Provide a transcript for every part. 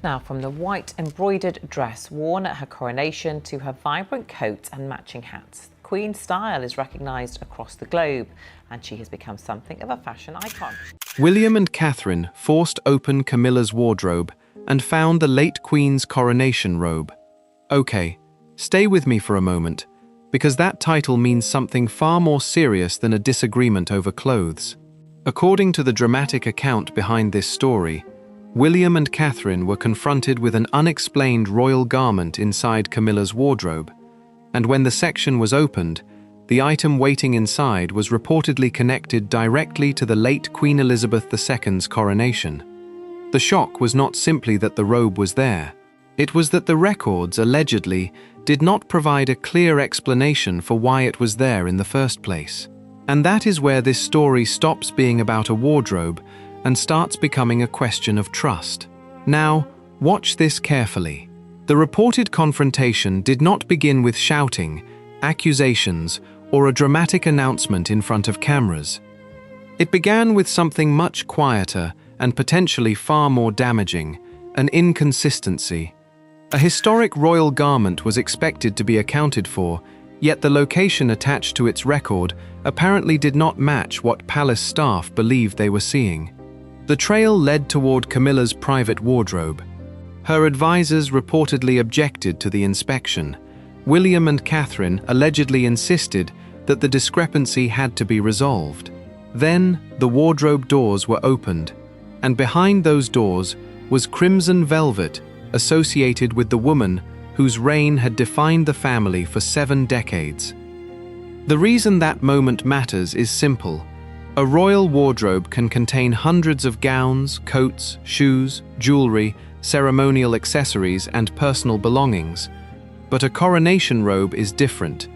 Now, from the white embroidered dress worn at her coronation to her vibrant coat and matching hats, Queen's style is recognised across the globe, and she has become something of a fashion icon. William and Catherine forced open Camilla's wardrobe and found the late Queen's coronation robe. Okay, stay with me for a moment, because that title means something far more serious than a disagreement over clothes. According to the dramatic account behind this story, William and Catherine were confronted with an unexplained royal garment inside Camilla's wardrobe, and when the section was opened, the item waiting inside was reportedly connected directly to the late Queen Elizabeth II's coronation. The shock was not simply that the robe was there. It was that the records, allegedly, did not provide a clear explanation for why it was there in the first place. And that is where this story stops being about a wardrobe and starts becoming a question of trust. Now, watch this carefully. The reported confrontation did not begin with shouting, accusations, or a dramatic announcement in front of cameras. It began with something much quieter and potentially far more damaging, an inconsistency. A historic royal garment was expected to be accounted for, yet the location attached to its record apparently did not match what palace staff believed they were seeing. The trail led toward Camilla's private wardrobe. Her advisors reportedly objected to the inspection. William and Catherine allegedly insisted that the discrepancy had to be resolved. Then, the wardrobe doors were opened, and behind those doors was crimson velvet associated with the woman whose reign had defined the family for 7 decades. The reason that moment matters is simple. A royal wardrobe can contain hundreds of gowns, coats, shoes, jewelry, ceremonial accessories, and personal belongings. But a coronation robe is different.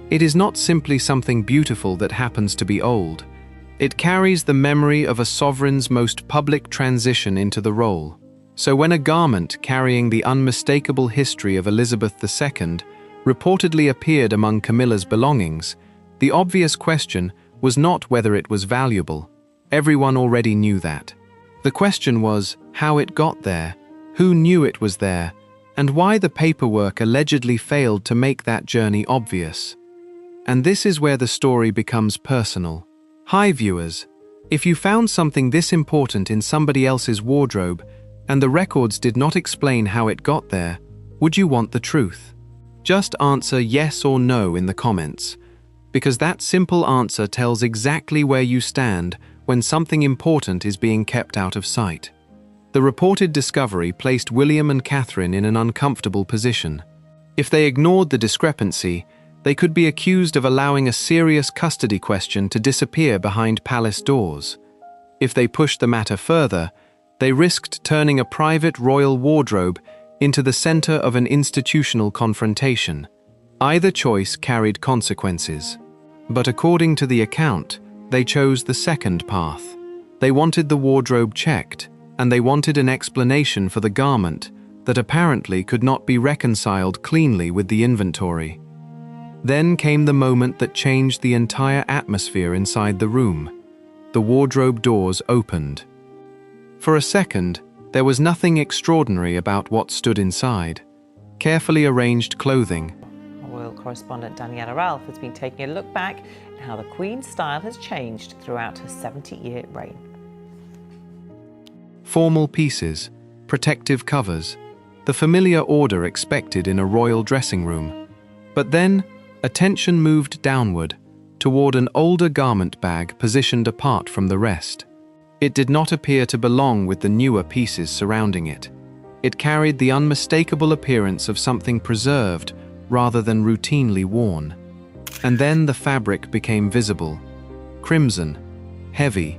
It is not simply something beautiful that happens to be old. It carries the memory of a sovereign's most public transition into the role. So when a garment carrying the unmistakable history of Elizabeth II reportedly appeared among Camilla's belongings, the obvious question was not whether it was valuable. Everyone already knew that. The question was how it got there, who knew it was there, and why the paperwork allegedly failed to make that journey obvious. And this is where the story becomes personal. Hi viewers, if you found something this important in somebody else's wardrobe and the records did not explain how it got there, would you want the truth? Just answer yes or no in the comments, because that simple answer tells exactly where you stand when something important is being kept out of sight. The reported discovery placed William and Catherine in an uncomfortable position. If they ignored the discrepancy, they could be accused of allowing a serious custody question to disappear behind palace doors. If they pushed the matter further, they risked turning a private royal wardrobe into the center of an institutional confrontation. Either choice carried consequences. But according to the account, they chose the second path. They wanted the wardrobe checked, and they wanted an explanation for the garment that apparently could not be reconciled cleanly with the inventory. Then came the moment that changed the entire atmosphere inside the room. The wardrobe doors opened. For a second, there was nothing extraordinary about what stood inside. Carefully arranged clothing. Royal correspondent Daniela Ralph has been taking a look back at how the Queen's style has changed throughout her 70-year reign. Formal pieces, protective covers, the familiar order expected in a royal dressing room. But then, attention moved downward, toward an older garment bag positioned apart from the rest. It did not appear to belong with the newer pieces surrounding it. It carried the unmistakable appearance of something preserved rather than routinely worn. And then the fabric became visible. Crimson, heavy,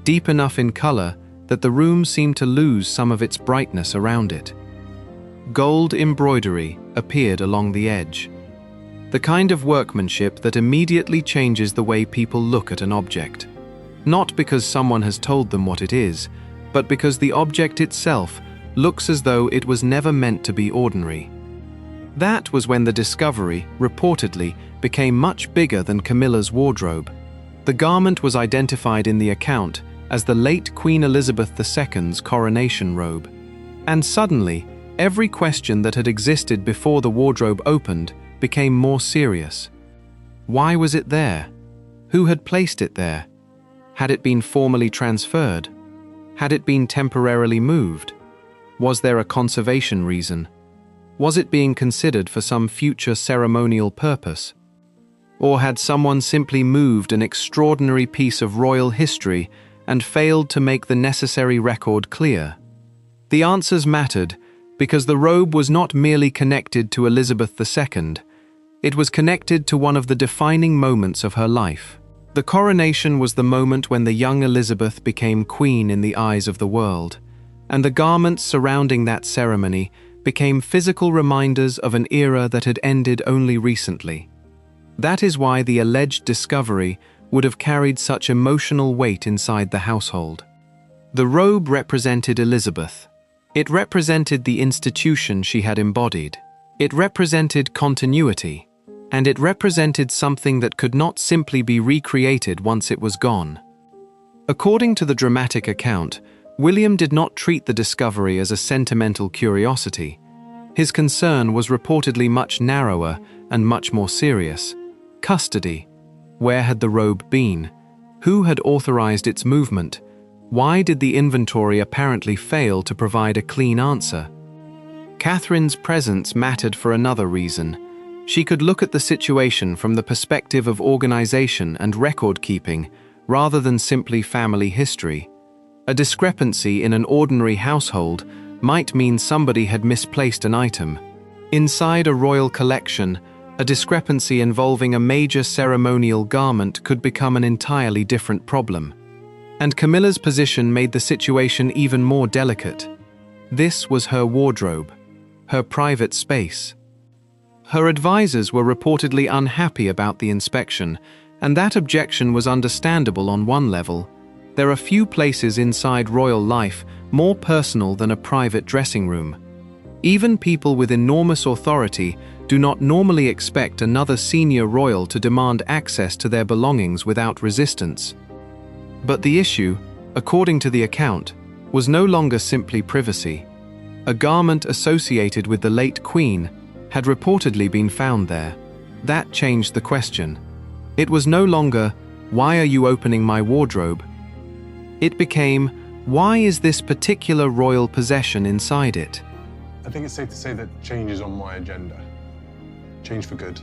deep enough in color that the room seemed to lose some of its brightness around it. Gold embroidery appeared along the edge. The kind of workmanship that immediately changes the way people look at an object. Not because someone has told them what it is, but because the object itself looks as though it was never meant to be ordinary. That was when the discovery, reportedly, became much bigger than Camilla's wardrobe. The garment was identified in the account as the late Queen Elizabeth II's coronation robe. And suddenly, every question that had existed before the wardrobe opened became more serious. Why was it there? Who had placed it there? Had it been formally transferred? Had it been temporarily moved? Was there a conservation reason? Was it being considered for some future ceremonial purpose? Or had someone simply moved an extraordinary piece of royal history and failed to make the necessary record clear? The answers mattered because the robe was not merely connected to Elizabeth II, it was connected to one of the defining moments of her life. The coronation was the moment when the young Elizabeth became queen in the eyes of the world, and the garments surrounding that ceremony became physical reminders of an era that had ended only recently. That is why the alleged discovery would have carried such emotional weight inside the household. The robe represented Elizabeth. It represented the institution she had embodied. It represented continuity. And it represented something that could not simply be recreated once it was gone. According to the dramatic account, William did not treat the discovery as a sentimental curiosity. His concern was reportedly much narrower and much more serious. Custody. Where had the robe been? Who had authorized its movement? Why did the inventory apparently fail to provide a clean answer? Catherine's presence mattered for another reason. She could look at the situation from the perspective of organization and record-keeping rather than simply family history. A discrepancy in an ordinary household might mean somebody had misplaced an item. Inside a royal collection, a discrepancy involving a major ceremonial garment could become an entirely different problem. And Camilla's position made the situation even more delicate. This was her wardrobe, her private space. Her advisors were reportedly unhappy about the inspection, and that objection was understandable on one level. There are few places inside royal life more personal than a private dressing room. Even people with enormous authority do not normally expect another senior royal to demand access to their belongings without resistance. But the issue, according to the account, was no longer simply privacy. A garment associated with the late Queen had reportedly been found there. That changed the question. It was no longer, "Why are you opening my wardrobe?" It became, "Why is this particular royal possession inside it?" I think it's safe to say that change is on my agenda. Change for good.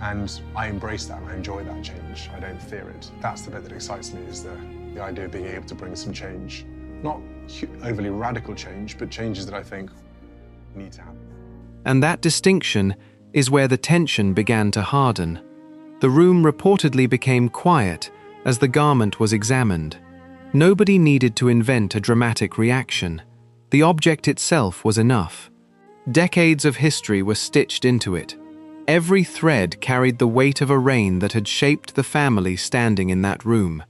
And I embrace that and I enjoy that change. I don't fear it. That's the bit that excites me, is the idea of being able to bring some change. Not overly radical change, but changes that I think need to happen. And that distinction is where the tension began to harden. The room reportedly became quiet as the garment was examined. Nobody needed to invent a dramatic reaction. The object itself was enough. Decades of history were stitched into it. Every thread carried the weight of a reign that had shaped the family standing in that room.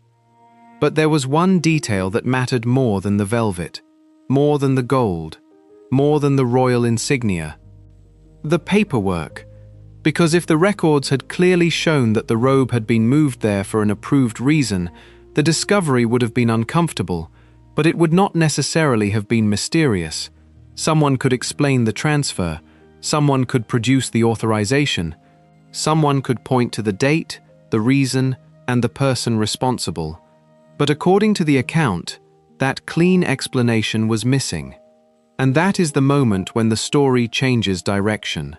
But there was one detail that mattered more than the velvet, more than the gold, more than the royal insignia. The paperwork. Because if the records had clearly shown that the robe had been moved there for an approved reason, the discovery would have been uncomfortable, but it would not necessarily have been mysterious. Someone could explain the transfer, someone could produce the authorization, someone could point to the date, the reason, and the person responsible. But according to the account, that clean explanation was missing. And that is the moment when the story changes direction.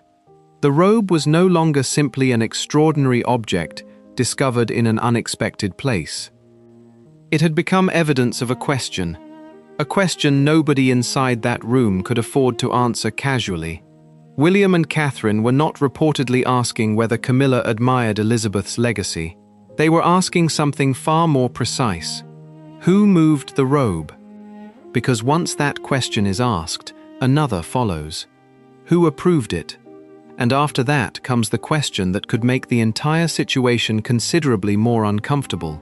The robe was no longer simply an extraordinary object discovered in an unexpected place. It had become evidence of a question nobody inside that room could afford to answer casually. William and Catherine were not reportedly asking whether Camilla admired Elizabeth's legacy. They were asking something far more precise. Who moved the robe? Because once that question is asked, another follows. Who approved it? And after that comes the question that could make the entire situation considerably more uncomfortable.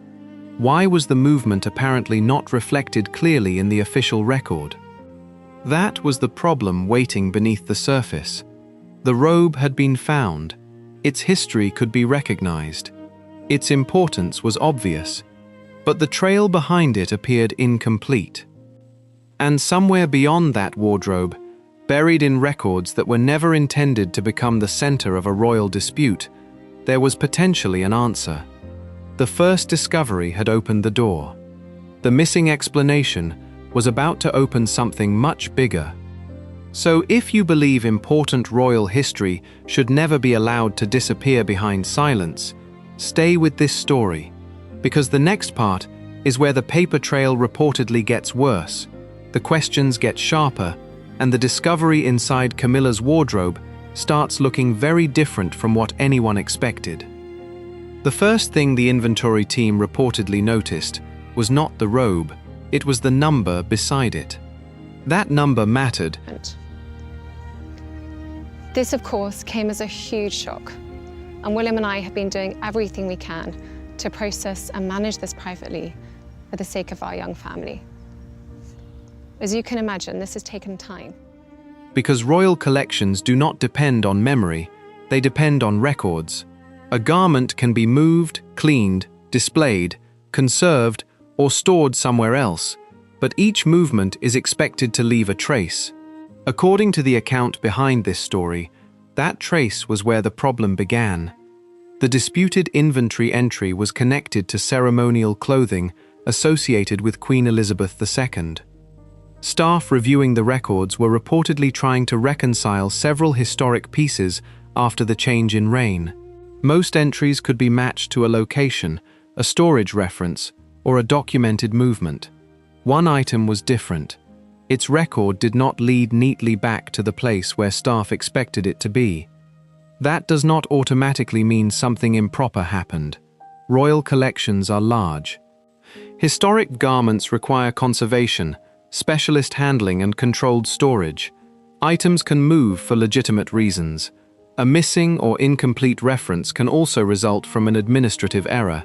Why was the movement apparently not reflected clearly in the official record? That was the problem waiting beneath the surface. The robe had been found. Its history could be recognized. Its importance was obvious. But the trail behind it appeared incomplete. And somewhere beyond that wardrobe, buried in records that were never intended to become the center of a royal dispute, there was potentially an answer. The first discovery had opened the door. The missing explanation was about to open something much bigger. So if you believe important royal history should never be allowed to disappear behind silence, stay with this story, because the next part is where the paper trail reportedly gets worse, the questions get sharper, and the discovery inside Camilla's wardrobe starts looking very different from what anyone expected. The first thing the inventory team reportedly noticed was not the robe, it was the number beside it. That number mattered. This, of course, came as a huge shock, and William and I have been doing everything we can to process and manage this privately for the sake of our young family. As you can imagine, this has taken time. Because royal collections do not depend on memory, they depend on records. A garment can be moved, cleaned, displayed, conserved, or stored somewhere else, but each movement is expected to leave a trace. According to the account behind this story, that trace was where the problem began. The disputed inventory entry was connected to ceremonial clothing associated with Queen Elizabeth II. Staff reviewing the records were reportedly trying to reconcile several historic pieces after the change in reign. Most entries could be matched to a location, a storage reference, or a documented movement. One item was different. Its record did not lead neatly back to the place where staff expected it to be. That does not automatically mean something improper happened. Royal collections are large. Historic garments require conservation, specialist handling, and controlled storage. Items can move for legitimate reasons. A missing or incomplete reference can also result from an administrative error.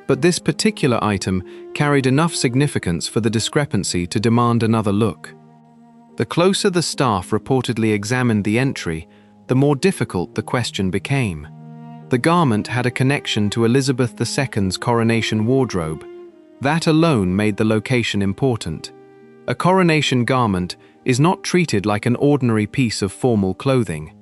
But this particular item carried enough significance for the discrepancy to demand another look. The closer the staff reportedly examined the entry, the more difficult the question became. The garment had a connection to Elizabeth II's coronation wardrobe. That alone made the location important. A coronation garment is not treated like an ordinary piece of formal clothing.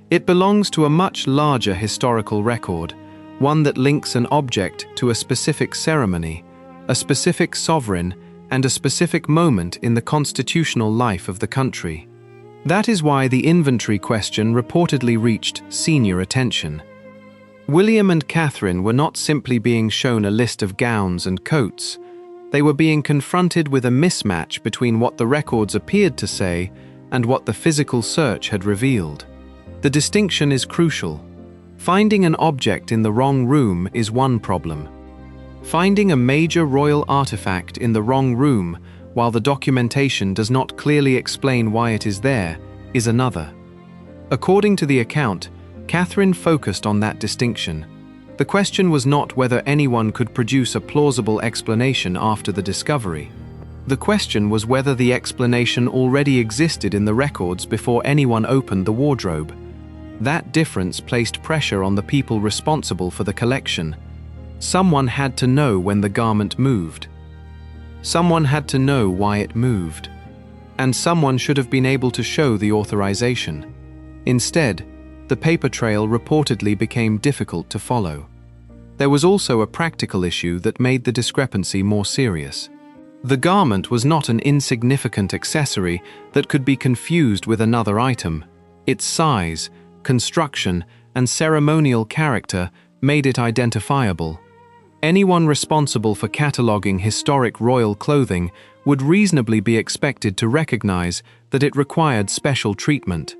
It belongs to a much larger historical record, one that links an object to a specific ceremony, a specific sovereign, and a specific moment in the constitutional life of the country. That is why the inventory question reportedly reached senior attention. William and Catherine were not simply being shown a list of gowns and coats. They were being confronted with a mismatch between what the records appeared to say and what the physical search had revealed. The distinction is crucial. Finding an object in the wrong room is one problem. Finding a major royal artifact in the wrong room while the documentation does not clearly explain why it is there is another. According to the account, Catherine focused on that distinction. The question was not whether anyone could produce a plausible explanation after the discovery. The question was whether the explanation already existed in the records before anyone opened the wardrobe. That difference placed pressure on the people responsible for the collection. Someone had to know when the garment moved. Someone had to know why it moved. And someone should have been able to show the authorization. Instead, the paper trail reportedly became difficult to follow. There was also a practical issue that made the discrepancy more serious. The garment was not an insignificant accessory that could be confused with another item. Its size, construction, and ceremonial character made it identifiable. Anyone responsible for cataloging historic royal clothing would reasonably be expected to recognize that it required special treatment.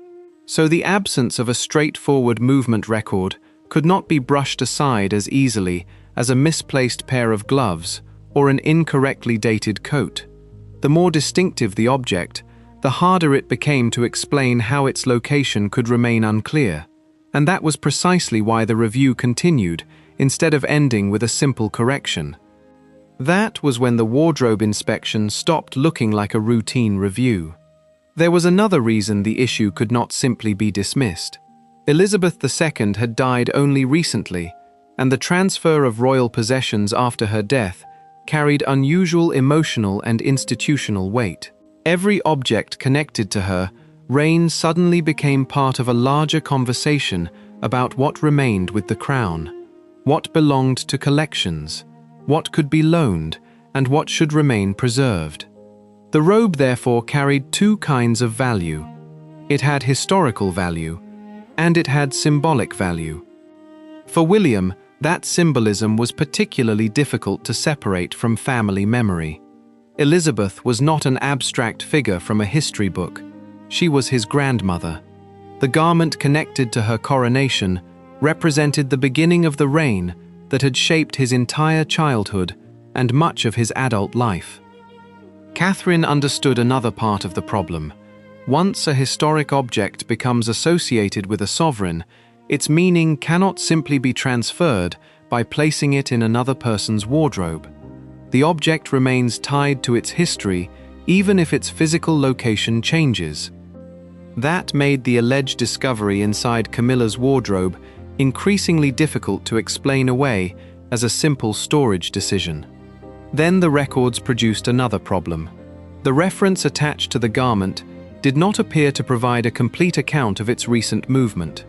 So the absence of a straightforward movement record could not be brushed aside as easily as a misplaced pair of gloves or an incorrectly dated coat. The more distinctive the object, the harder it became to explain how its location could remain unclear. And that was precisely why the review continued, instead of ending with a simple correction. That was when the wardrobe inspection stopped looking like a routine review. There was another reason the issue could not simply be dismissed. Elizabeth II had died only recently, and the transfer of royal possessions after her death carried unusual emotional and institutional weight. Every object connected to her reign suddenly became part of a larger conversation about what remained with the crown, what belonged to collections, what could be loaned, and what should remain preserved. The robe therefore carried two kinds of value. It had historical value, and it had symbolic value. For William, that symbolism was particularly difficult to separate from family memory. Elizabeth was not an abstract figure from a history book. She was his grandmother. The garment connected to her coronation represented the beginning of the reign that had shaped his entire childhood and much of his adult life. Catherine understood another part of the problem. Once a historic object becomes associated with a sovereign, its meaning cannot simply be transferred by placing it in another person's wardrobe. The object remains tied to its history, even if its physical location changes. That made the alleged discovery inside Camilla's wardrobe increasingly difficult to explain away as a simple storage decision. Then the records produced another problem. The reference attached to the garment did not appear to provide a complete account of its recent movement.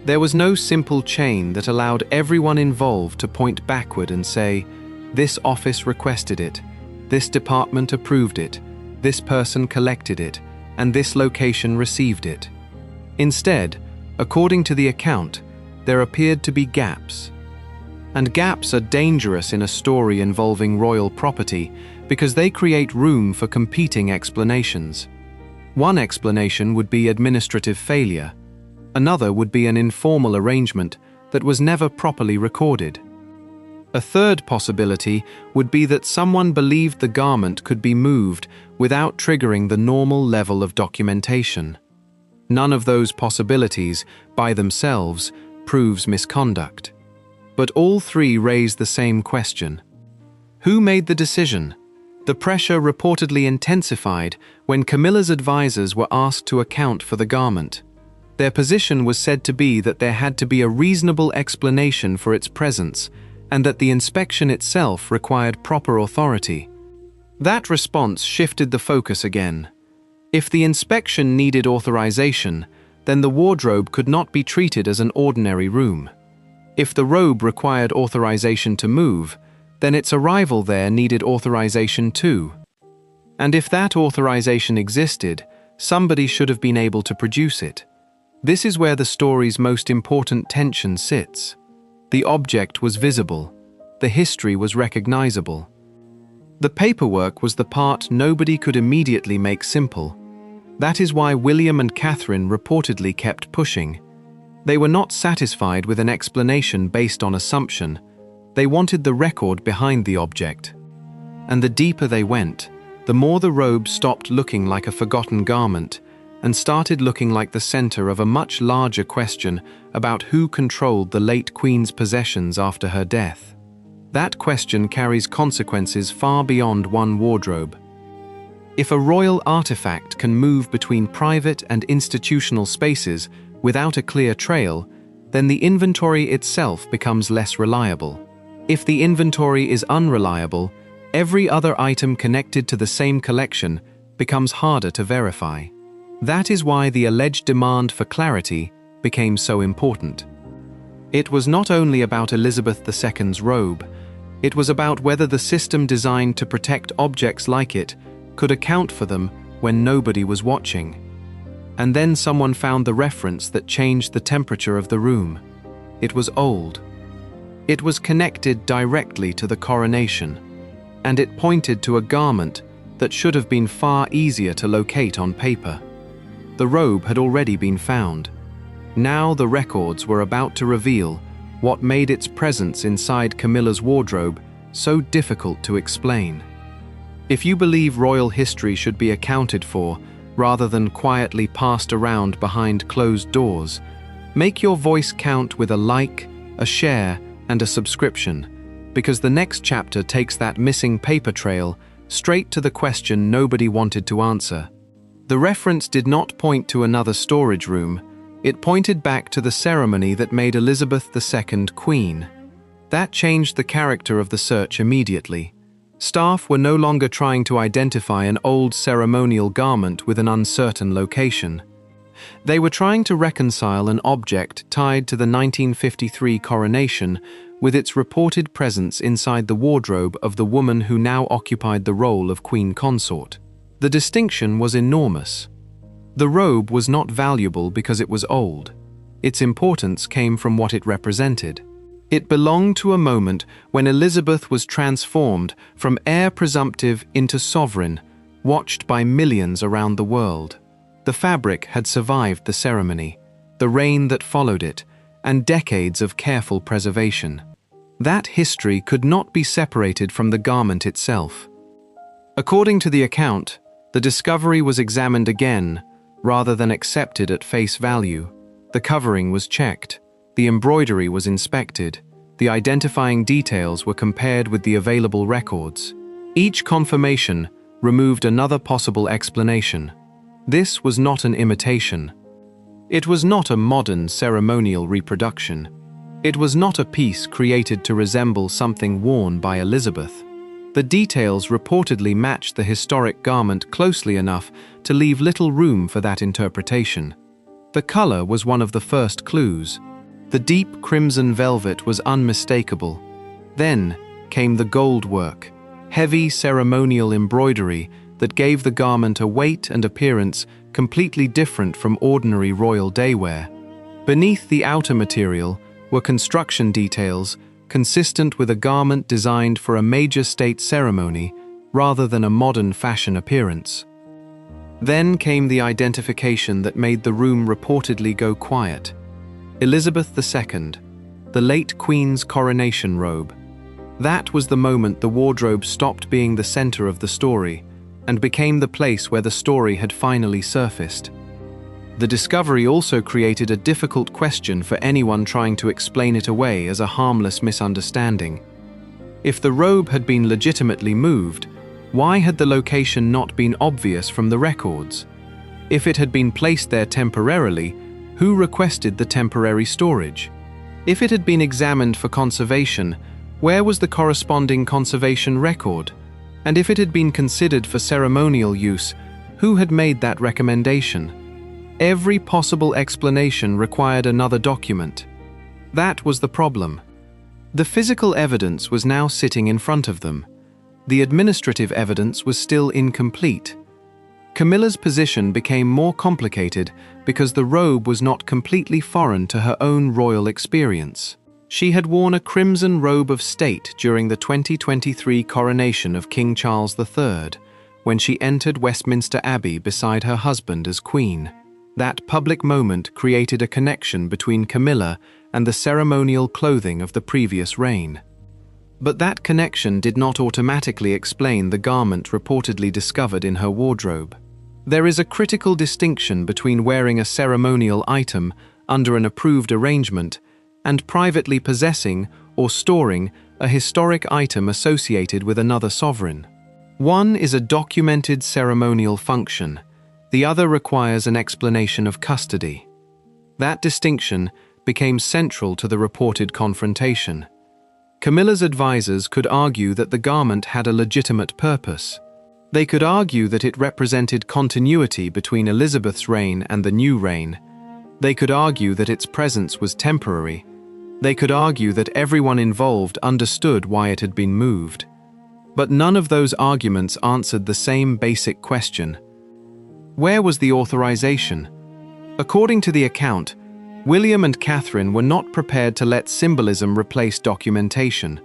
There was no simple chain that allowed everyone involved to point backward and say, this office requested it, this department approved it, this person collected it, and this location received it. Instead, according to the account, there appeared to be gaps. And gaps are dangerous in a story involving royal property because they create room for competing explanations. One explanation would be administrative failure. Another would be an informal arrangement that was never properly recorded. A third possibility would be that someone believed the garment could be moved without triggering the normal level of documentation. None of those possibilities, by themselves, proves misconduct. But all three raise the same question. Who made the decision? The pressure reportedly intensified when Camilla's advisors were asked to account for the garment. Their position was said to be that there had to be a reasonable explanation for its presence, and that the inspection itself required proper authority. That response shifted the focus again. If the inspection needed authorization, then the wardrobe could not be treated as an ordinary room. If the robe required authorization to move, then its arrival there needed authorization too. And if that authorization existed, somebody should have been able to produce it. This is where the story's most important tension sits. The object was visible. The history was recognizable. The paperwork was the part nobody could immediately make simple. That is why William and Catherine reportedly kept pushing. They were not satisfied with an explanation based on assumption. They wanted the record behind the object. And the deeper they went, the more the robe stopped looking like a forgotten garment and started looking like the center of a much larger question about who controlled the late Queen's possessions after her death. That question carries consequences far beyond one wardrobe. If a royal artifact can move between private and institutional spaces without a clear trail, then the inventory itself becomes less reliable. If the inventory is unreliable, every other item connected to the same collection becomes harder to verify. That is why the alleged demand for clarity became so important. It was not only about Elizabeth II's robe, it was about whether the system designed to protect objects like it could account for them when nobody was watching. And then someone found the reference that changed the temperature of the room. It was old. It was connected directly to the coronation, and it pointed to a garment that should have been far easier to locate on paper. The robe had already been found. Now the records were about to reveal what made its presence inside Camilla's wardrobe so difficult to explain. If you believe royal history should be accounted for rather than quietly passed around behind closed doors, make your voice count with a like, a share, and a subscription, because the next chapter takes that missing paper trail straight to the question nobody wanted to answer. The reference did not point to another storage room. It pointed back to the ceremony that made Elizabeth II Queen. That changed the character of the search immediately. Staff were no longer trying to identify an old ceremonial garment with an uncertain location. They were trying to reconcile an object tied to the 1953 coronation with its reported presence inside the wardrobe of the woman who now occupied the role of Queen Consort. The distinction was enormous. The robe was not valuable because it was old. Its importance came from what it represented. It belonged to a moment when Elizabeth was transformed from heir presumptive into sovereign, watched by millions around the world. The fabric had survived the ceremony, the reign that followed it, and decades of careful preservation. That history could not be separated from the garment itself. According to the account, the discovery was examined again, rather than accepted at face value. The covering was checked, the embroidery was inspected, the identifying details were compared with the available records. Each confirmation removed another possible explanation. This was not an imitation. It was not a modern ceremonial reproduction. It was not a piece created to resemble something worn by Elizabeth. The details reportedly matched the historic garment closely enough to leave little room for that interpretation. The color was one of the first clues. The deep crimson velvet was unmistakable. Then came the gold work, heavy ceremonial embroidery that gave the garment a weight and appearance completely different from ordinary royal daywear. Beneath the outer material were construction details consistent with a garment designed for a major state ceremony rather than a modern fashion appearance. Then came the identification that made the room reportedly go quiet. Elizabeth II, the late Queen's coronation robe. That was the moment the wardrobe stopped being the center of the story and became the place where the story had finally surfaced. The discovery also created a difficult question for anyone trying to explain it away as a harmless misunderstanding. If the robe had been legitimately moved, why had the location not been obvious from the records? If it had been placed there temporarily, who requested the temporary storage? If it had been examined for conservation, where was the corresponding conservation record? And if it had been considered for ceremonial use, who had made that recommendation? Every possible explanation required another document. That was the problem. The physical evidence was now sitting in front of them. The administrative evidence was still incomplete. Camilla's position became more complicated because the robe was not completely foreign to her own royal experience. She had worn a crimson robe of state during the 2023 coronation of King Charles III, when she entered Westminster Abbey beside her husband as Queen. That public moment created a connection between Camilla and the ceremonial clothing of the previous reign. But that connection did not automatically explain the garment reportedly discovered in her wardrobe. There is a critical distinction between wearing a ceremonial item under an approved arrangement and privately possessing or storing a historic item associated with another sovereign. One is a documented ceremonial function. The other requires an explanation of custody. That distinction became central to the reported confrontation. Camilla's advisors could argue that the garment had a legitimate purpose. They could argue that it represented continuity between Elizabeth's reign and the new reign. They could argue that its presence was temporary. They could argue that everyone involved understood why it had been moved. But none of those arguments answered the same basic question. Where was the authorization? According to the account, William and Catherine were not prepared to let symbolism replace documentation.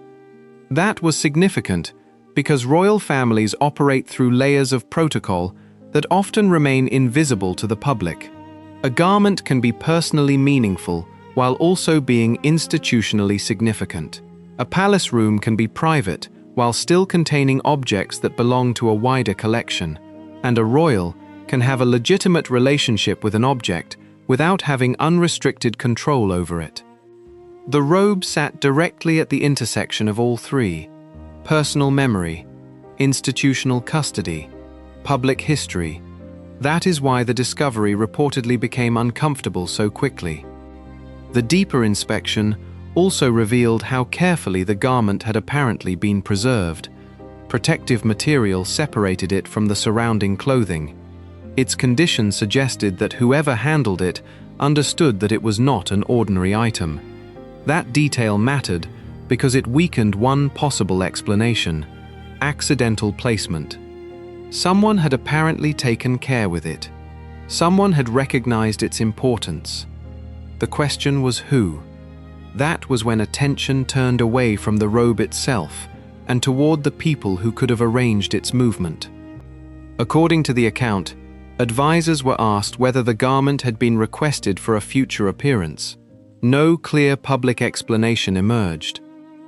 That was significant because royal families operate through layers of protocol that often remain invisible to the public. A garment can be personally meaningful while also being institutionally significant. A palace room can be private while still containing objects that belong to a wider collection, and a royal can have a legitimate relationship with an object without having unrestricted control over it. The robe sat directly at the intersection of all three: personal memory, institutional custody, public history. That is why the discovery reportedly became uncomfortable so quickly. The deeper inspection also revealed how carefully the garment had apparently been preserved. Protective material separated it from the surrounding clothing. Its condition suggested that whoever handled it understood that it was not an ordinary item. That detail mattered because it weakened one possible explanation: accidental placement. Someone had apparently taken care with it. Someone had recognized its importance. The question was who? That was when attention turned away from the robe itself and toward the people who could have arranged its movement. According to the account, advisors were asked whether the garment had been requested for a future appearance. No clear public explanation emerged.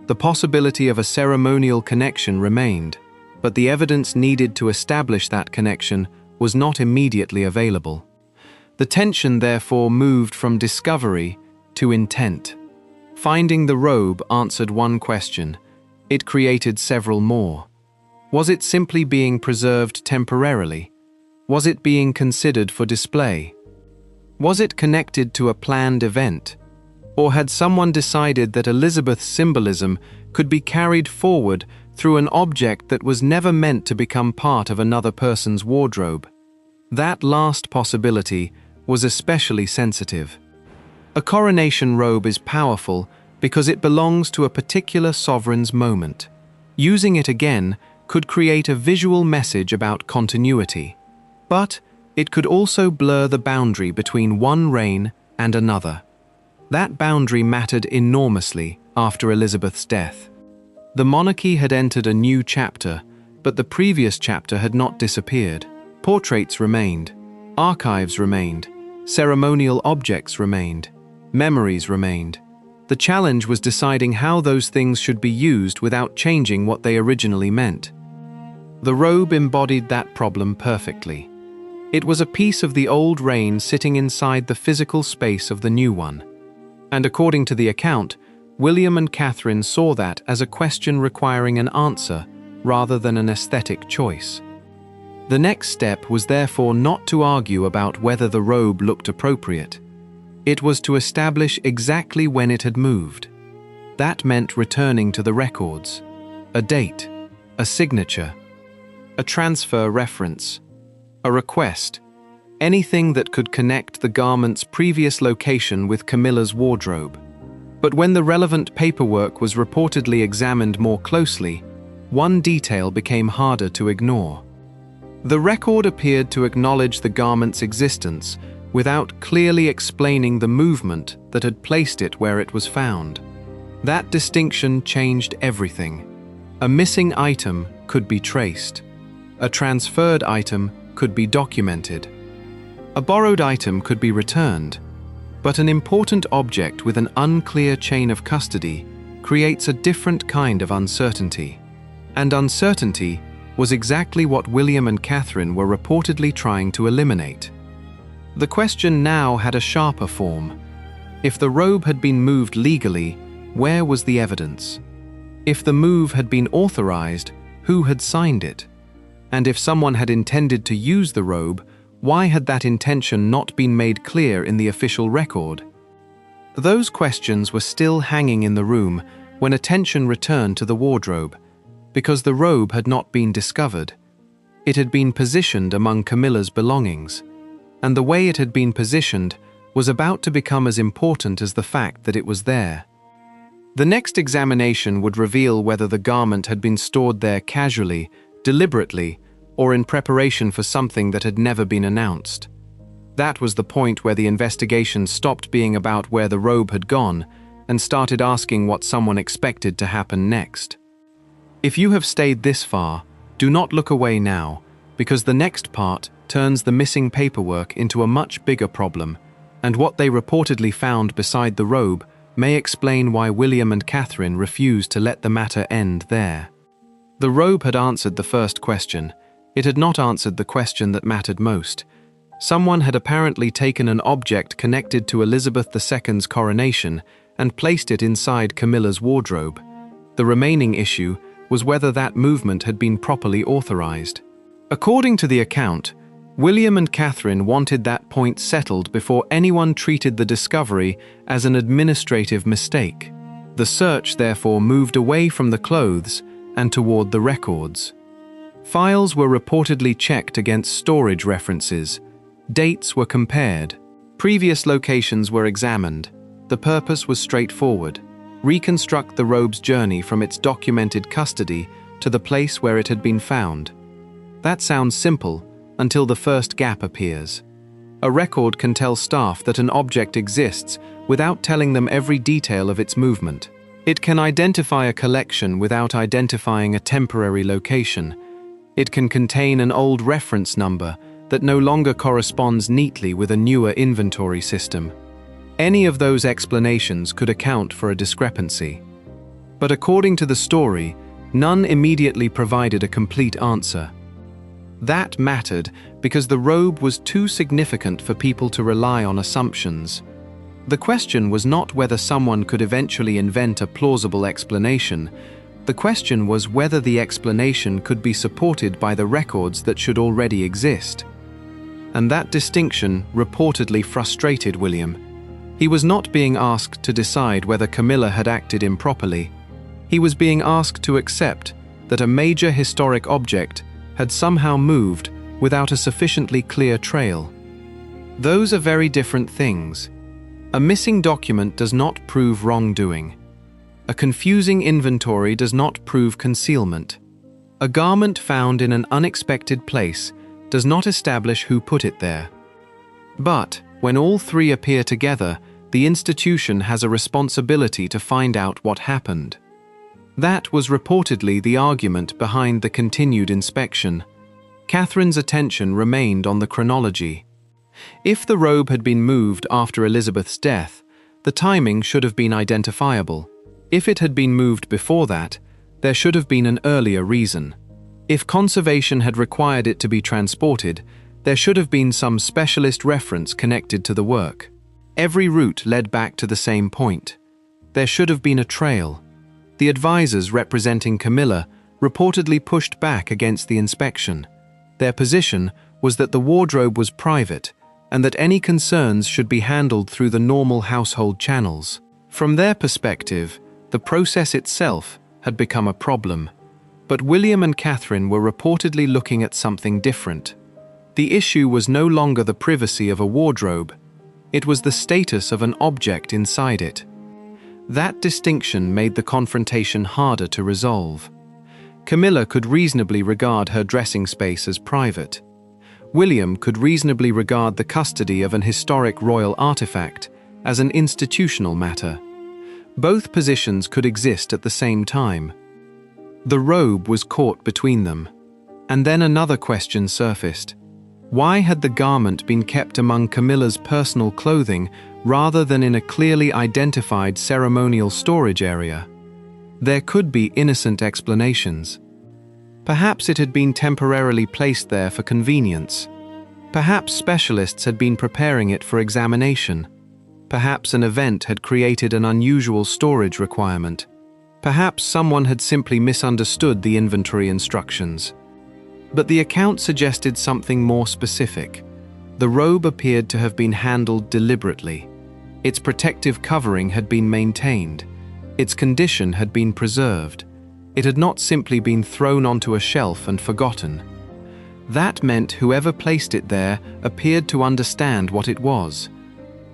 The possibility of a ceremonial connection remained, but the evidence needed to establish that connection was not immediately available. The tension therefore moved from discovery to intent. Finding the robe answered one question. It created several more. Was it simply being preserved temporarily? Was it being considered for display? Was it connected to a planned event? Or had someone decided that Elizabeth's symbolism could be carried forward through an object that was never meant to become part of another person's wardrobe? That last possibility was especially sensitive. A coronation robe is powerful because it belongs to a particular sovereign's moment. Using it again could create a visual message about continuity. But it could also blur the boundary between one reign and another. That boundary mattered enormously after Elizabeth's death. The monarchy had entered a new chapter, but the previous chapter had not disappeared. Portraits remained, archives remained, ceremonial objects remained, memories remained. The challenge was deciding how those things should be used without changing what they originally meant. The robe embodied that problem perfectly. It was a piece of the old reign sitting inside the physical space of the new one. And according to the account, William and Catherine saw that as a question requiring an answer rather than an aesthetic choice. The next step was therefore not to argue about whether the robe looked appropriate. It was to establish exactly when it had moved. That meant returning to the records, a date, a signature, a transfer reference, a request, anything that could connect the garment's previous location with Camilla's wardrobe. But when the relevant paperwork was reportedly examined more closely, one detail became harder to ignore. The record appeared to acknowledge the garment's existence without clearly explaining the movement that had placed it where it was found. That distinction changed everything. A missing item could be traced. A transferred item could be documented. A borrowed item could be returned, but an important object with an unclear chain of custody creates a different kind of uncertainty. And uncertainty was exactly what William and Catherine were reportedly trying to eliminate. The question now had a sharper form. If the robe had been moved legally, where was the evidence? If the move had been authorized, who had signed it? And if someone had intended to use the robe, why had that intention not been made clear in the official record? Those questions were still hanging in the room when attention returned to the wardrobe, because the robe had not been discovered. It had been positioned among Camilla's belongings, and the way it had been positioned was about to become as important as the fact that it was there. The next examination would reveal whether the garment had been stored there casually, deliberately, or in preparation for something that had never been announced. That was the point where the investigation stopped being about where the robe had gone and started asking what someone expected to happen next. If you have stayed this far, do not look away now, because the next part turns the missing paperwork into a much bigger problem, and what they reportedly found beside the robe may explain why William and Catherine refused to let the matter end there. The robe had answered the first question. It had not answered the question that mattered most. Someone had apparently taken an object connected to Elizabeth II's coronation and placed it inside Camilla's wardrobe. The remaining issue was whether that movement had been properly authorized. According to the account, William and Catherine wanted that point settled before anyone treated the discovery as an administrative mistake. The search therefore moved away from the clothes and toward the records. Files were reportedly checked against storage references. Dates were compared. Previous locations were examined. The purpose was straightforward: reconstruct the robe's journey from its documented custody to the place where it had been found. That sounds simple until the first gap appears. A record can tell staff that an object exists without telling them every detail of its movement. It can identify a collection without identifying a temporary location. It can contain an old reference number that no longer corresponds neatly with a newer inventory system. Any of those explanations could account for a discrepancy. But according to the story, none immediately provided a complete answer. That mattered because the robe was too significant for people to rely on assumptions. The question was not whether someone could eventually invent a plausible explanation. The question was whether the explanation could be supported by the records that should already exist. And that distinction reportedly frustrated William. He was not being asked to decide whether Camilla had acted improperly. He was being asked to accept that a major historic object had somehow moved without a sufficiently clear trail. Those are very different things. A missing document does not prove wrongdoing. A confusing inventory does not prove concealment. A garment found in an unexpected place does not establish who put it there. But when all three appear together, the institution has a responsibility to find out what happened. That was reportedly the argument behind the continued inspection. Catherine's attention remained on the chronology. If the robe had been moved after Elizabeth's death, the timing should have been identifiable. If it had been moved before that, there should have been an earlier reason. If conservation had required it to be transported, there should have been some specialist reference connected to the work. Every route led back to the same point. There should have been a trail. The advisors representing Camilla reportedly pushed back against the inspection. Their position was that the wardrobe was private and that any concerns should be handled through the normal household channels. From their perspective, the process itself had become a problem. But William and Catherine were reportedly looking at something different. The issue was no longer the privacy of a wardrobe. It was the status of an object inside it. That distinction made the confrontation harder to resolve. Camilla could reasonably regard her dressing space as private. William could reasonably regard the custody of an historic royal artifact as an institutional matter. Both positions could exist at the same time. The robe was caught between them. And then another question surfaced. Why had the garment been kept among Camilla's personal clothing rather than in a clearly identified ceremonial storage area? There could be innocent explanations. Perhaps it had been temporarily placed there for convenience. Perhaps specialists had been preparing it for examination. Perhaps an event had created an unusual storage requirement. Perhaps someone had simply misunderstood the inventory instructions. But the account suggested something more specific. The robe appeared to have been handled deliberately. Its protective covering had been maintained. Its condition had been preserved. It had not simply been thrown onto a shelf and forgotten. That meant whoever placed it there appeared to understand what it was.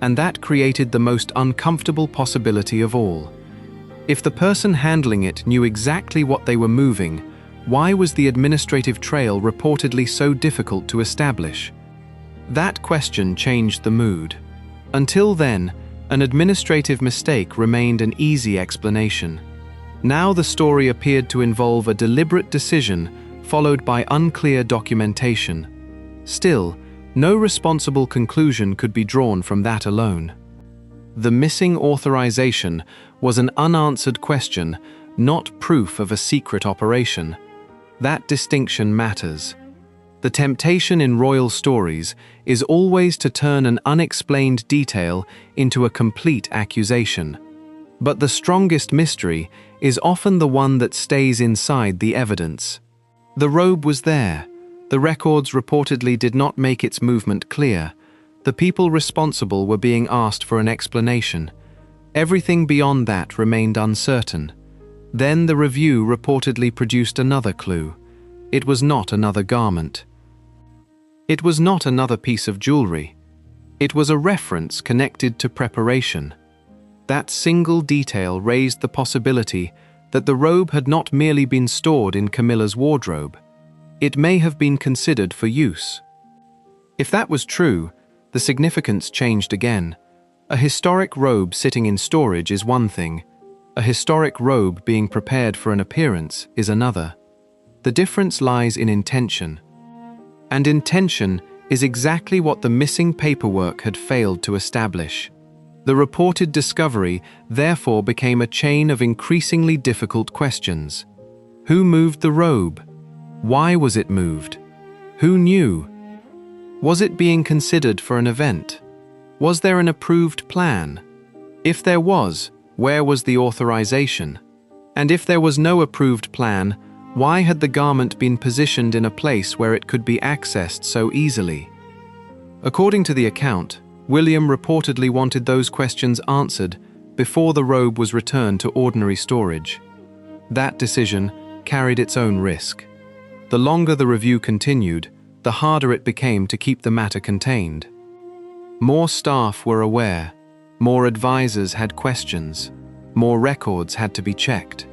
And that created the most uncomfortable possibility of all. If the person handling it knew exactly what they were moving, why was the administrative trail reportedly so difficult to establish? That question changed the mood. Until then, an administrative mistake remained an easy explanation. Now the story appeared to involve a deliberate decision followed by unclear documentation. Still, no responsible conclusion could be drawn from that alone. The missing authorization was an unanswered question, not proof of a secret operation. That distinction matters. The temptation in royal stories is always to turn an unexplained detail into a complete accusation. But the strongest mystery is often the one that stays inside the evidence. The robe was there. The records reportedly did not make its movement clear. The people responsible were being asked for an explanation. Everything beyond that remained uncertain. Then the review reportedly produced another clue. It was not another garment. It was not another piece of jewelry. It was a reference connected to preparation. That single detail raised the possibility that the robe had not merely been stored in Camilla's wardrobe. It may have been considered for use. If that was true, the significance changed again. A historic robe sitting in storage is one thing. A historic robe being prepared for an appearance is another. The difference lies in intention. And intention is exactly what the missing paperwork had failed to establish. The reported discovery therefore became a chain of increasingly difficult questions. Who moved the robe? Why was it moved? Who knew? Was it being considered for an event? Was there an approved plan? If there was, where was the authorization? And if there was no approved plan, why had the garment been positioned in a place where it could be accessed so easily? According to the account, William reportedly wanted those questions answered before the robe was returned to ordinary storage. That decision carried its own risk. The longer the review continued, the harder it became to keep the matter contained. More staff were aware, more advisors had questions, more records had to be checked.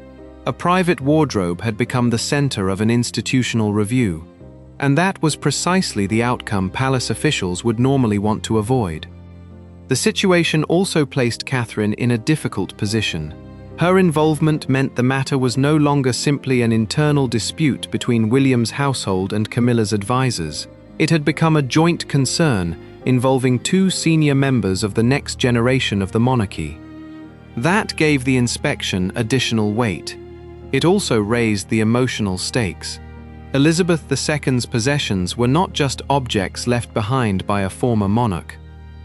A private wardrobe had become the center of an institutional review, and that was precisely the outcome palace officials would normally want to avoid. The situation also placed Catherine in a difficult position. Her involvement meant the matter was no longer simply an internal dispute between William's household and Camilla's advisors. It had become a joint concern involving two senior members of the next generation of the monarchy. That gave the inspection additional weight. It also raised the emotional stakes. Elizabeth II's possessions were not just objects left behind by a former monarch.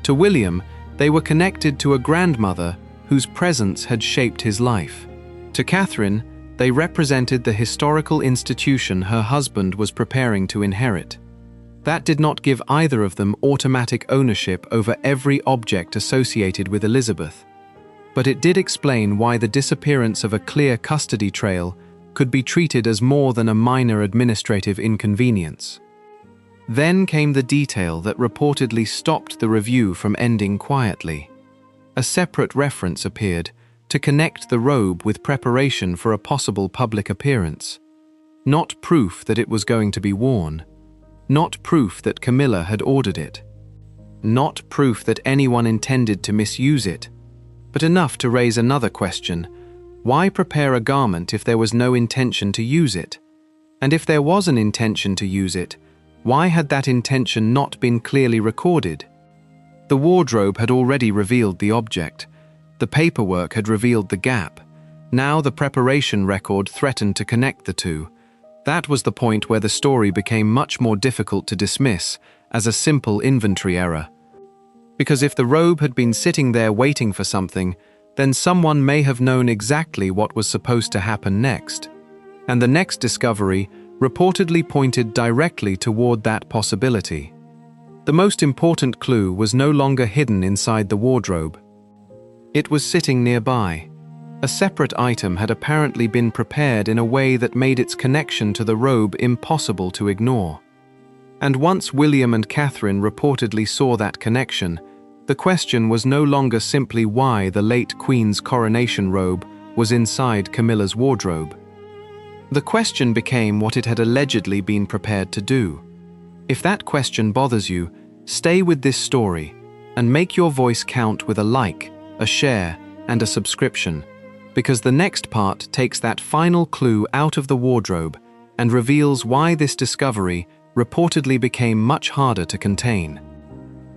To William, they were connected to a grandmother whose presence had shaped his life. To Catherine, they represented the historical institution her husband was preparing to inherit. That did not give either of them automatic ownership over every object associated with Elizabeth, but it did explain why the disappearance of a clear custody trail could be treated as more than a minor administrative inconvenience. Then came the detail that reportedly stopped the review from ending quietly. A separate reference appeared to connect the robe with preparation for a possible public appearance. Not proof that it was going to be worn. Not proof that Camilla had ordered it. Not proof that anyone intended to misuse it. But enough to raise another question. Why prepare a garment if there was no intention to use it? And if there was an intention to use it, why had that intention not been clearly recorded? The wardrobe had already revealed the object. The paperwork had revealed the gap. Now the preparation record threatened to connect the two. That was the point where the story became much more difficult to dismiss as a simple inventory error. Because if the robe had been sitting there waiting for something, then someone may have known exactly what was supposed to happen next. And the next discovery reportedly pointed directly toward that possibility. The most important clue was no longer hidden inside the wardrobe. It was sitting nearby. A separate item had apparently been prepared in a way that made its connection to the robe impossible to ignore. And once William and Catherine reportedly saw that connection, the question was no longer simply why the late Queen's coronation robe was inside Camilla's wardrobe. The question became what it had allegedly been prepared to do. If that question bothers you, stay with this story and make your voice count with a like, a share, and a subscription, because the next part takes that final clue out of the wardrobe and reveals why this discovery reportedly became much harder to contain.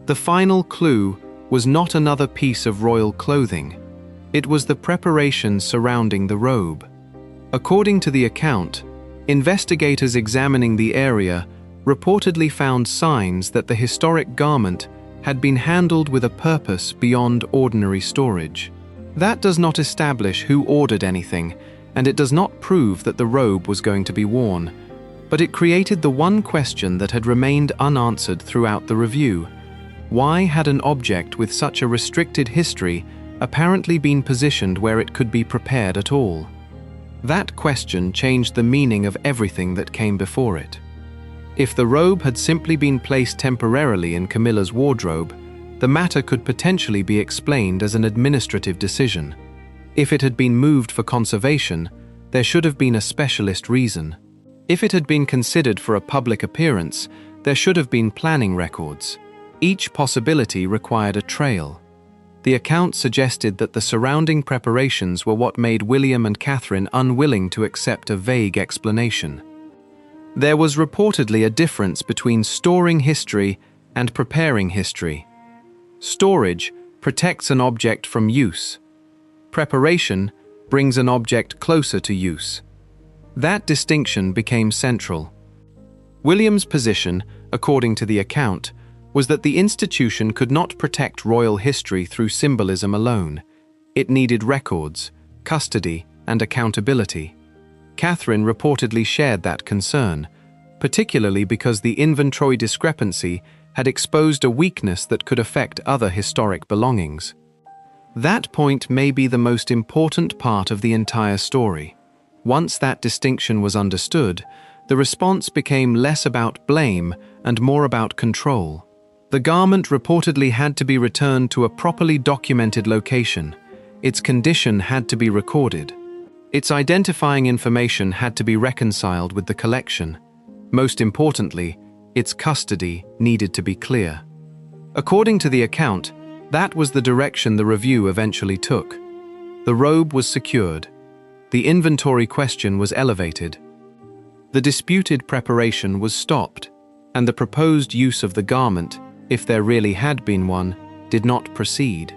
The final clue was not another piece of royal clothing. It was the preparations surrounding the robe. According to the account, investigators examining the area reportedly found signs that the historic garment had been handled with a purpose beyond ordinary storage. That does not establish who ordered anything, and it does not prove that the robe was going to be worn, but it created the one question that had remained unanswered throughout the review. Why had an object with such a restricted history apparently been positioned where it could be prepared at all? That question changed the meaning of everything that came before it. If the robe had simply been placed temporarily in Camilla's wardrobe, the matter could potentially be explained as an administrative decision. If it had been moved for conservation, there should have been a specialist reason. If it had been considered for a public appearance, there should have been planning records. Each possibility required a trail. The account suggested that the surrounding preparations were what made William and Catherine unwilling to accept a vague explanation. There was reportedly a difference between storing history and preparing history. Storage protects an object from use. Preparation brings an object closer to use. That distinction became central. William's position, according to the account, was that the institution could not protect royal history through symbolism alone. It needed records, custody, and accountability. Catherine reportedly shared that concern, particularly because the inventory discrepancy had exposed a weakness that could affect other historic belongings. That point may be the most important part of the entire story. Once that distinction was understood, the response became less about blame and more about control. The garment reportedly had to be returned to a properly documented location. Its condition had to be recorded. Its identifying information had to be reconciled with the collection. Most importantly, its custody needed to be clear. According to the account, that was the direction the review eventually took. The robe was secured. The inventory question was elevated. The disputed preparation was stopped, and the proposed use of the garment, if there really had been one, did not proceed.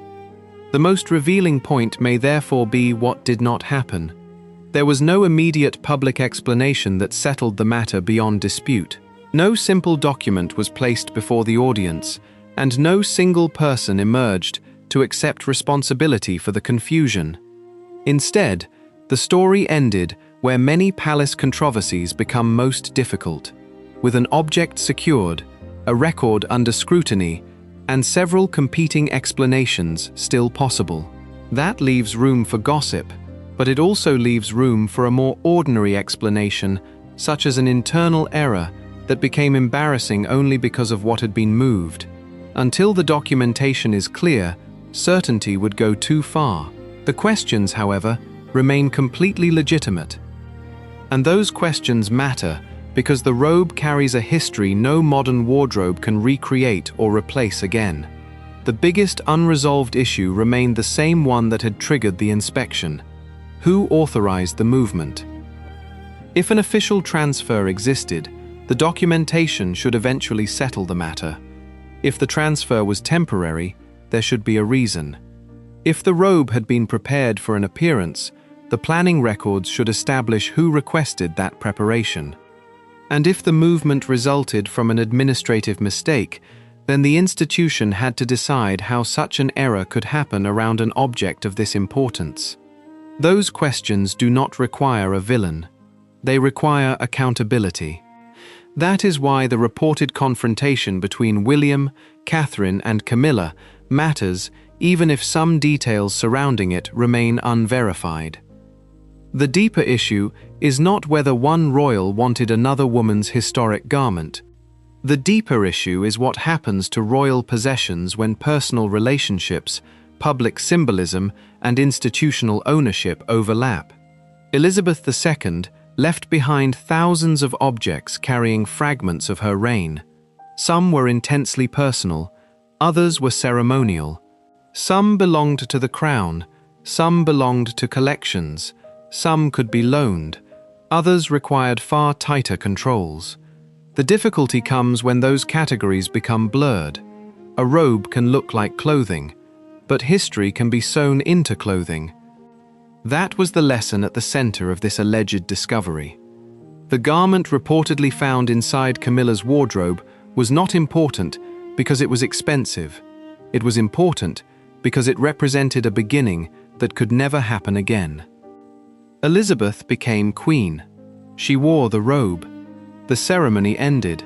The most revealing point may therefore be what did not happen. There was no immediate public explanation that settled the matter beyond dispute. No simple document was placed before the audience, and no single person emerged to accept responsibility for the confusion. Instead, the story ended where many palace controversies become most difficult, with an object secured, a record under scrutiny, and several competing explanations still possible. That leaves room for gossip, but it also leaves room for a more ordinary explanation, such as an internal error that became embarrassing only because of what had been moved. Until the documentation is clear, certainty would go too far. The questions, however, remain completely legitimate. And those questions matter because the robe carries a history no modern wardrobe can recreate or replace again. The biggest unresolved issue remained the same one that had triggered the inspection. Who authorized the movement? If an official transfer existed, the documentation should eventually settle the matter. If the transfer was temporary, there should be a reason. If the robe had been prepared for an appearance, the planning records should establish who requested that preparation. And if the movement resulted from an administrative mistake, then the institution had to decide how such an error could happen around an object of this importance. Those questions do not require a villain. They require accountability. That is why the reported confrontation between William, Catherine, and Camilla matters, even if some details surrounding it remain unverified. The deeper issue is not whether one royal wanted another woman's historic garment. The deeper issue is what happens to royal possessions when personal relationships, public symbolism, and institutional ownership overlap. Elizabeth II left behind thousands of objects carrying fragments of her reign. Some were intensely personal, others were ceremonial. Some belonged to the crown, some belonged to collections, some could be loaned, others required far tighter controls. The difficulty comes when those categories become blurred. A robe can look like clothing, but history can be sewn into clothing. That was the lesson at the center of this alleged discovery. The garment reportedly found inside Camilla's wardrobe was not important because it was expensive. It was important because it represented a beginning that could never happen again. Elizabeth became queen. She wore the robe. The ceremony ended.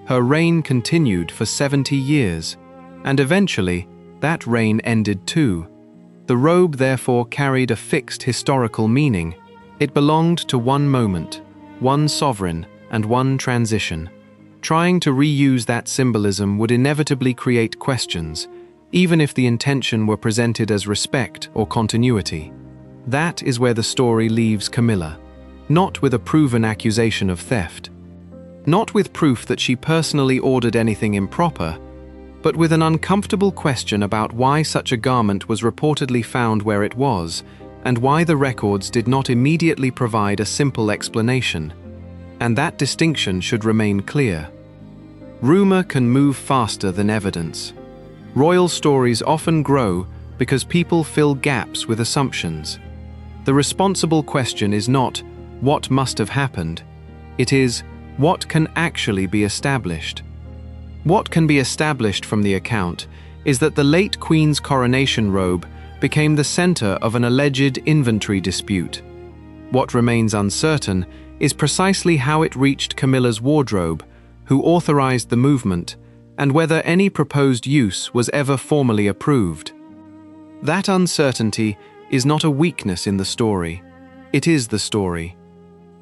Her reign continued for 70 years, and eventually, that reign ended too. The robe therefore carried a fixed historical meaning, It belonged to one moment, one sovereign, and one transition. Trying to reuse that symbolism would inevitably create questions, even if the intention were presented as respect or continuity. That is where the story leaves Camilla, not with a proven accusation of theft, not with proof that she personally ordered anything improper, but with an uncomfortable question about why such a garment was reportedly found where it was, and why the records did not immediately provide a simple explanation. And that distinction should remain clear. Rumor can move faster than evidence. Royal stories often grow because people fill gaps with assumptions. The responsible question is not, what must have happened? It is, what can actually be established? What can be established from the account is that the late Queen's coronation robe became the center of an alleged inventory dispute. What remains uncertain is precisely how it reached Camilla's wardrobe, who authorized the movement, and whether any proposed use was ever formally approved. That uncertainty is not a weakness in the story. It is the story.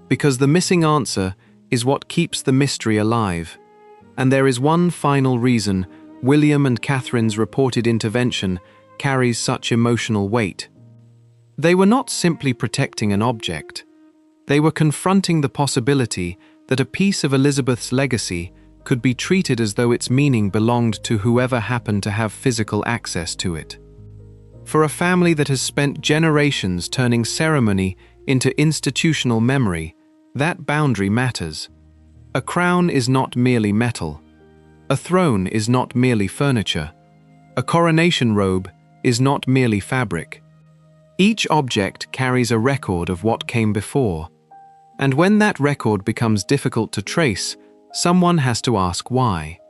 Because the missing answer is what keeps the mystery alive. And there is one final reason William and Catherine's reported intervention carries such emotional weight. They were not simply protecting an object. They were confronting the possibility that a piece of Elizabeth's legacy could be treated as though its meaning belonged to whoever happened to have physical access to it. For a family that has spent generations turning ceremony into institutional memory, that boundary matters. A crown is not merely metal. A throne is not merely furniture. A coronation robe is not merely fabric. Each object carries a record of what came before. And when that record becomes difficult to trace, someone has to ask why.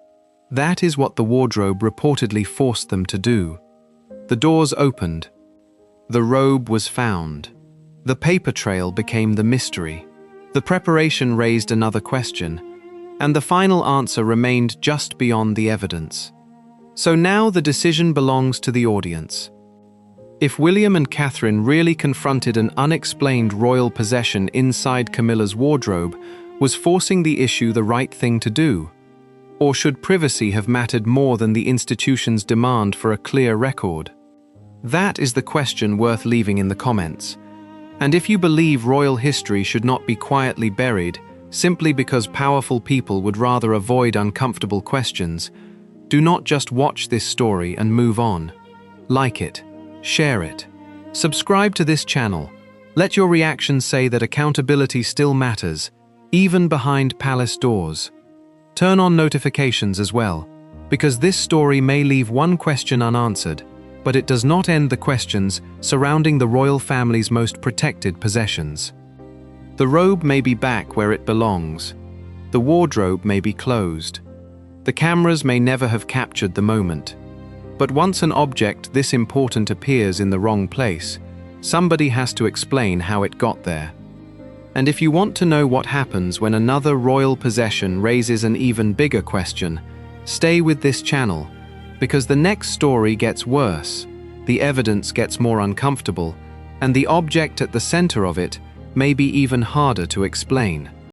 That is what the wardrobe reportedly forced them to do. The doors opened. The robe was found. The paper trail became the mystery. The preparation raised another question, and the final answer remained just beyond the evidence. So now the decision belongs to the audience. If William and Catherine really confronted an unexplained royal possession inside Camilla's wardrobe, was forcing the issue the right thing to do? Or should privacy have mattered more than the institution's demand for a clear record? That is the question worth leaving in the comments. And if you believe royal history should not be quietly buried, simply because powerful people would rather avoid uncomfortable questions, do not just watch this story and move on. Like it. Share it. Subscribe to this channel. Let your reactions say that accountability still matters, even behind palace doors. Turn on notifications as well, because this story may leave one question unanswered, but it does not end the questions surrounding the royal family's most protected possessions. The robe may be back where it belongs. The wardrobe may be closed. The cameras may never have captured the moment. But once an object this important appears in the wrong place, somebody has to explain how it got there. And if you want to know what happens when another royal possession raises an even bigger question, stay with this channel, because the next story gets worse, the evidence gets more uncomfortable, and the object at the center of it may be even harder to explain.